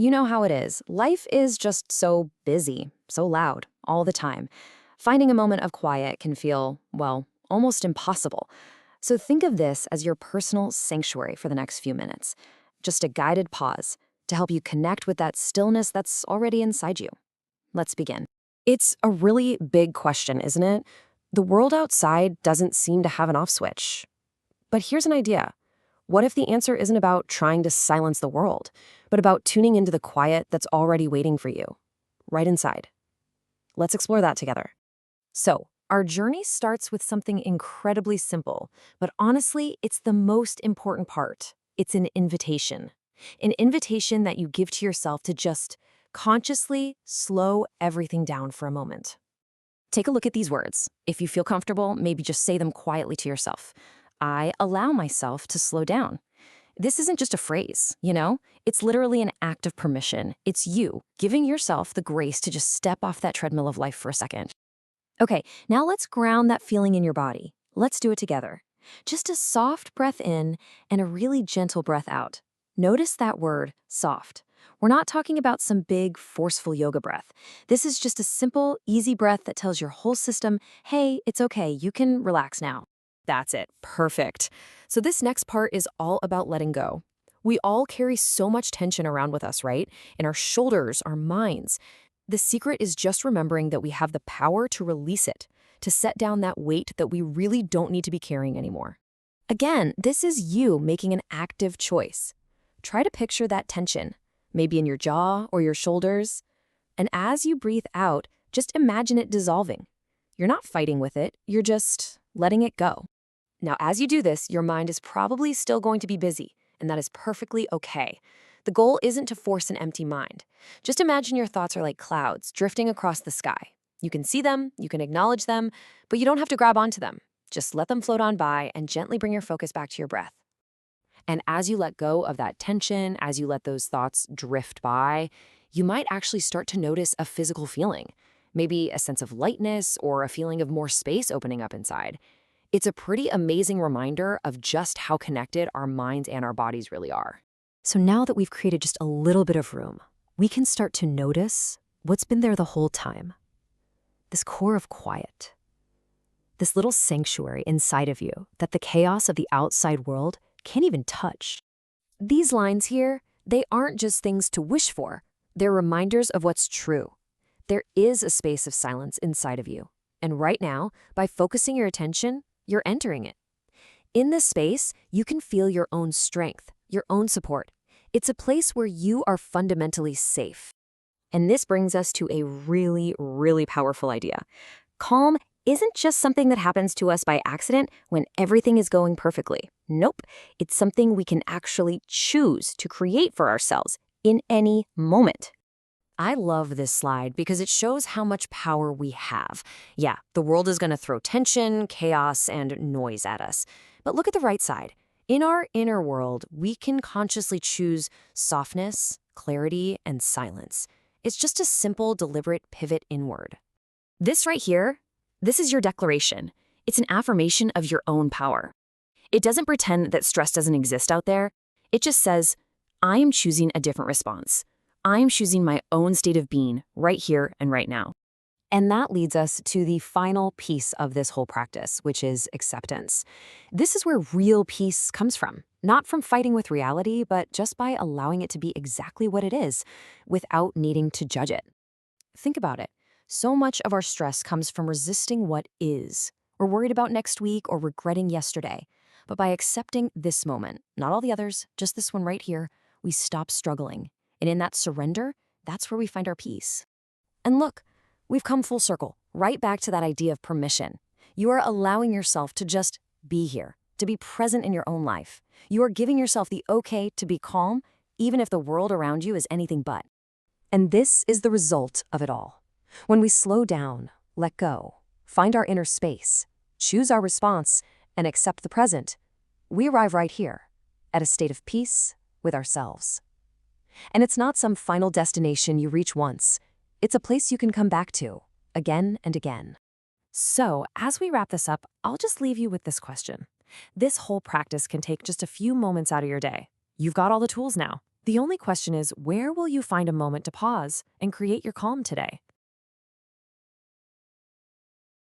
You know how it is. Life is just so busy, so loud, all the time. Finding a moment of quiet can feel, well, almost impossible. So think of this as your personal sanctuary for the next few minutes. Just a guided pause to help you connect with that stillness that's already inside you. Let's begin. It's a really big question, isn't it? The world outside doesn't seem to have an off switch. But here's an idea. What if the answer isn't about trying to silence the world, but about tuning into the quiet that's already waiting for you, right inside? Let's explore that together. So, our journey starts with something incredibly simple, but honestly, it's the most important part. It's an invitation. An invitation that you give to yourself to just consciously slow everything down for a moment. Take a look at these words. If you feel comfortable, maybe just say them quietly to yourself. I allow myself to slow down. This isn't just a phrase, you know? It's literally an act of permission. It's you giving yourself the grace to just step off that treadmill of life for a second. Okay, now let's ground that feeling in your body. Let's do it together. Just a soft breath in and a really gentle breath out. Notice that word, soft. We're not talking about some big, forceful yoga breath. This is just a simple, easy breath that tells your whole system, hey, it's okay, you can relax now. That's it. Perfect. So this next part is all about letting go. We all carry so much tension around with us, right? In our shoulders, our minds. The secret is just remembering that we have the power to release it, to set down that weight that we really don't need to be carrying anymore. Again, this is you making an active choice. Try to picture that tension, maybe in your jaw or your shoulders. And as you breathe out, just imagine it dissolving. You're not fighting with it, you're just letting it go. Now, as you do this, your mind is probably still going to be busy, and that is perfectly okay. The goal isn't to force an empty mind. Just imagine your thoughts are like clouds drifting across the sky. You can see them, you can acknowledge them, but you don't have to grab onto them. Just let them float on by and gently bring your focus back to your breath. And as you let go of that tension, as you let those thoughts drift by, you might actually start to notice a physical feeling, maybe a sense of lightness or a feeling of more space opening up inside. It's a pretty amazing reminder of just how connected our minds and our bodies really are. So now that we've created just a little bit of room, we can start to notice what's been there the whole time. This core of quiet. This little sanctuary inside of you that the chaos of the outside world can't even touch. These lines here, they aren't just things to wish for. They're reminders of what's true. There is a space of silence inside of you. And right now, by focusing your attention, you're entering it. In this space, you can feel your own strength, your own support. It's a place where you are fundamentally safe. And this brings us to a really, really powerful idea. Calm isn't just something that happens to us by accident when everything is going perfectly. Nope, it's something we can actually choose to create for ourselves in any moment. I love this slide because it shows how much power we have. Yeah, the world is going to throw tension, chaos, and noise at us. But look at the right side. In our inner world, we can consciously choose softness, clarity, and silence. It's just a simple, deliberate pivot inward. This right here, this is your declaration. It's an affirmation of your own power. It doesn't pretend that stress doesn't exist out there. It just says, I am choosing a different response. I'm choosing my own state of being right here and right now. And that leads us to the final piece of this whole practice, which is acceptance. This is where real peace comes from, not from fighting with reality, but just by allowing it to be exactly what it is without needing to judge it. Think about it. So much of our stress comes from resisting what is. We're worried about next week or regretting yesterday. But by accepting this moment, not all the others, just this one right here, we stop struggling. And in that surrender, that's where we find our peace. And look, we've come full circle, right back to that idea of permission. You are allowing yourself to just be here, to be present in your own life. You are giving yourself the okay to be calm, even if the world around you is anything but. And this is the result of it all. When we slow down, let go, find our inner space, choose our response, and accept the present, we arrive right here, at a state of peace with ourselves. And it's not some final destination you reach once. It's a place you can come back to, again and again. So, as we wrap this up, I'll just leave you with this question. This whole practice can take just a few moments out of your day. You've got all the tools now. The only question is, where will you find a moment to pause and create your calm today?